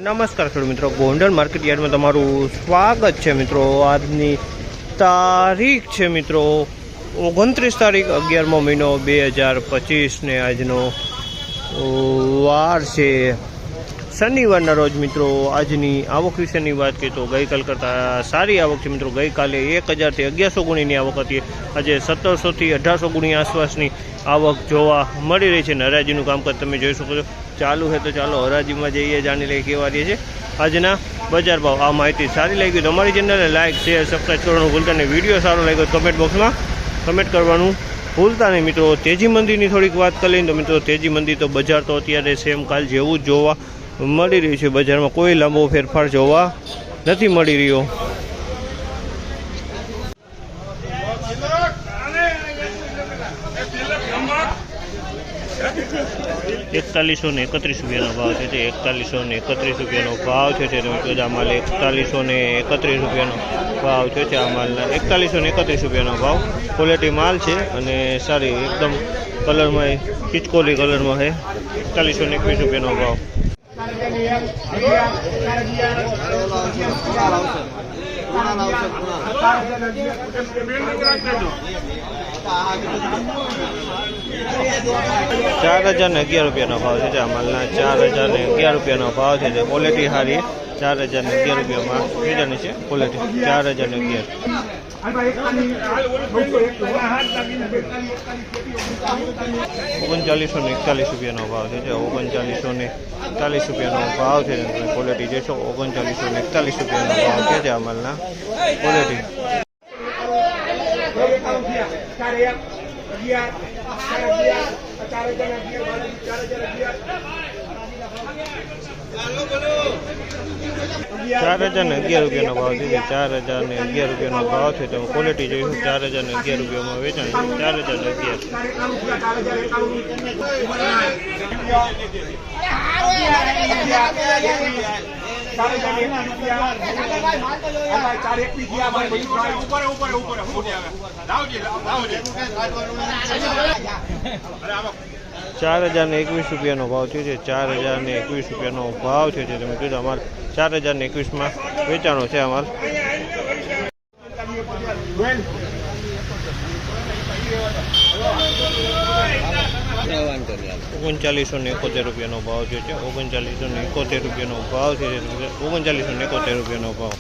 નમસ્કાર ખેડૂત મિત્રો, ગોંડલ માર્કેટ યાર્ડમાં તમારું સ્વાગત છે મિત્રો। આજની તારીખ છે મિત્રો 29 તારીખ 11મો મહિનો 2025 ને આજનો વાર છે શનિવારના રોજ મિત્રો। આજની આવક વિશેની વાત કરીએ તો ગઈકાલ કરતાં સારી આવક છે મિત્રો। ગઈકાલે 1000 થી 1100 ગુણીની આવક હતી। આજે 1700 થી 1800 ગુણી આસપાસની આવક જોવા મળી રહી છે। હરાજીનું કામકાજ તમે જોઈ શકો છો ચાલુ છે। તો ચાલો હરાજીમાં જઈએ, જાણી લઈએ કેવા રહી છે આજના બજાર ભાવ। આ માહિતી સારી લાગી તો અમારી ચેનલને લાઇક શેર સબસ્ક્રાઈબ કરવાનું ભૂલતા નહીં। વિડીયો સારો લાગ્યો કમેન્ટ બોક્સમાં કમેન્ટ કરવાનું ભૂલતા નહીં મિત્રો। તેજી મંદીની થોડીક વાત કરી લઈએ તો મિત્રો તેજી મંદી તો બજાર તો અત્યારે સેમ કાલ જેવું જ જોવા મળી રહ્યું છે। બજારમાં કોઈ લાંબો ફેરફાર જોવા નથી મળી રહ્યો। ₹4131 ભાવ છે। 4131 ભાવ છે। આ માલ ₹4131 ભાવ છે। આ માલના ₹4131 ભાવ ક્વોલિટી માલ છે અને સારી એકદમ કલરમાં ખીચકોલી કલરમાં છે। ₹4121 ભાવ। ₹4011 ભાવ છે। આ માલના ₹4011 ભાવ છે। ક્વોલિટી સારી ₹4011 વેચાણી છે। ક્વોલિટી 4011। ₹3941 ભાવ છે। ₹3941 ભાવ છે। ક્વોલિટી જોઈશો ₹3941 ભાવ છે। આ માલના ક્વોલિટી ₹4011 ભાવ છે। ₹4011 ભાવ છે। તમે ક્વોલિટી જોઈશું ₹4011 વેચાણ ₹4011। ₹4021 ભાવ છે। ₹4021 ભાવ છે। તમે કીધું અમારે 4021 વેચાણો છે અમારે। ₹3971 ભાવ છે। ₹3971 ભાવ છે। ₹3971 ભાવ।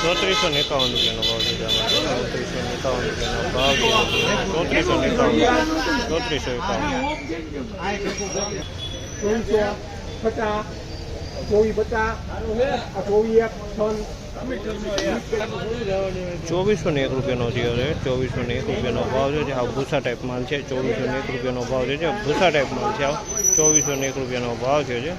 ₹3451 ભાવ છે। ₹3451 ભાવ છે। ₹2401 થયો છે। ₹2401 ભાવ છે। આ ભૂસા ટાઈપ માલ છે। ₹2401 ભાવ છે। ભૂસા ટાઈપ માલ છે। ₹2401 ભાવ છે।